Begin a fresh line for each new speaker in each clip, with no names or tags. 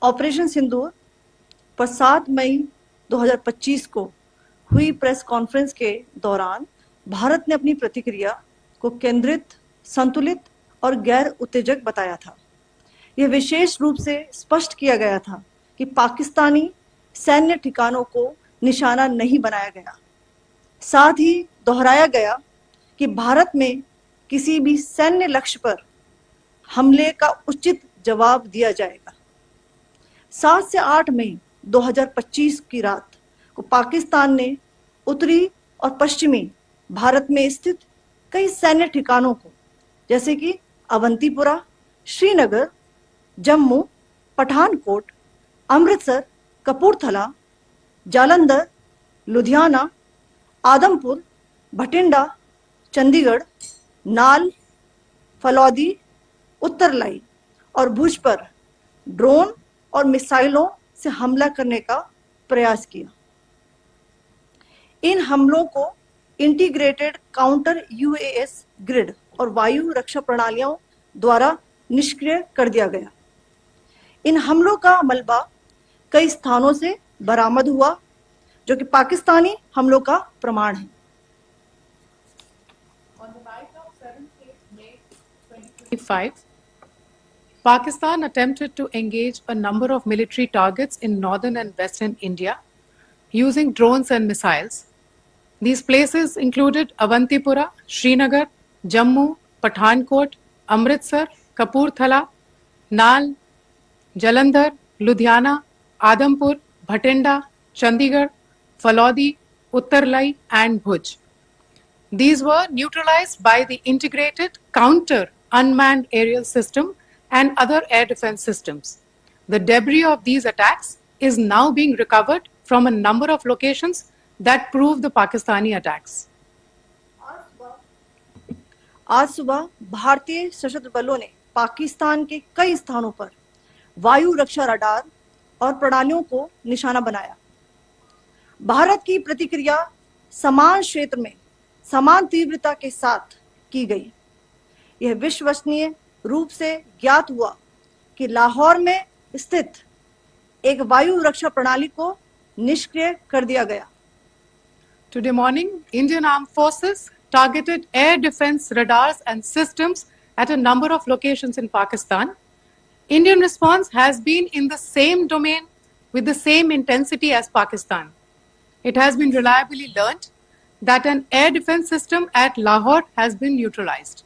Operation सिंदूर पर 7 मई 2025 को हुई प्रेस कॉन्फ्रेंस के दौरान भारत ने अपनी प्रतिक्रिया को केंद्रित, संतुलित और गैर उत्तेजक बताया था। यह विशेष रूप से स्पष्ट किया गया था कि पाकिस्तानी सैन्य ठिकानों को निशाना नहीं बनाया गया। साथ ही दोहराया गया कि भारत में किसी भी सैन्य लक्ष्य पर हमले का उचित जवाब दिया जाएगा। 7 से 8 मई 2025 की रात को पाकिस्तान ने उत्तरी और पश्चिमी भारत में स्थित कई सैन्य ठिकानों को, जैसे कि अवंतीपुरा, श्रीनगर, जम्मू, पठानकोट, अमृतसर, कपूरथला, जालंधर, लुधियाना, आदमपुर, भटिंडा, चंडीगढ़, नाल, फलौदी, उत्तरलाई और भुज पर ड्रोन और मिसाइलों से हमला करने का प्रयास किया। इन हमलों को इंटीग्रेटेड काउंटर यूएस ग्रिड और वायु रक्षा प्रणालियों द्वारा निष्क्रिय कर दिया गया। इन हमलों का मलबा कई स्थानों से बरामद हुआ, जो कि पाकिस्तानी हमलों का प्रमाण है।
On the night of 7th May 2025, Pakistan attempted to engage a number of military targets in northern and western India using drones and missiles. These places included Avantipura, Srinagar, Jammu, Pathankot, Amritsar, Kapurthala, Nal, Jalandhar, Ludhiana, Adampur, Bhatinda, Chandigarh, Falodi, Uttarlai, and Bhuj. These were neutralized by the integrated counter unmanned aerial system and other air defense systems. The debris of these attacks is now being recovered from a number of locations that prove the Pakistani attacks.
आज सुबह भारतीय सशस्त्र बलों ने पाकिस्तान के कई स्थानों पर वायु रक्षा रडार और प्रणालियों को निशाना बनाया। भारत की प्रतिक्रिया समान क्षेत्र में समान तीव्रता के साथ की गई। यह विश्वसनीय रूप से ज्ञात हुआ कि लाहौर में स्थित एक वायु रक्षा प्रणाली को निष्क्रिय कर दिया गया।
Today morning, Indian Armed Forces targeted air defense radars and systems at a number of locations in Pakistan. Indian response has been in the same domain with the same intensity as Pakistan. It has been reliably learnt that an air defense system at Lahore has been neutralized.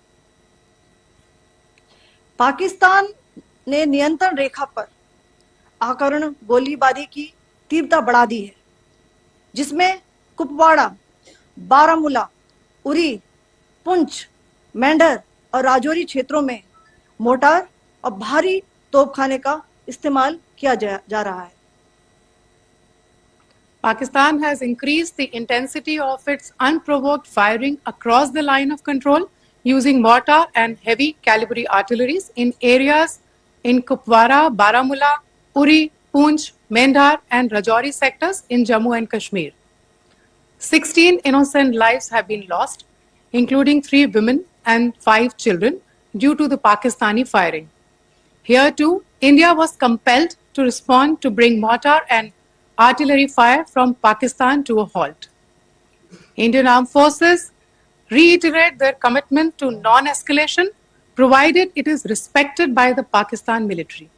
Pakistan ने नियंत्रण रेखा पर आकरण गोलीबारी की तीव्रता बढ़ा दी है, जिसमें कुपवाड़ा, बारामूला, उरी, पुंछ, मेंढर और राजौरी क्षेत्रों में मोर्टार और भारी तोपखाने का इस्तेमाल किया जा रहा है।
Pakistan has increased the intensity of its unprovoked firing across the line of control using mortar and heavy calibre artilleries in areas in Kupwara, Baramulla, Uri, Poonch, Mendhar and Rajouri sectors in Jammu and Kashmir. 16 innocent lives have been lost, including 3 women and 5 children, due to the Pakistani firing. Here too, India was compelled to respond to bring mortar and artillery fire from Pakistan to a halt. Indian Armed Forces reiterate their commitment to non-escalation, provided it is respected by the Pakistan military.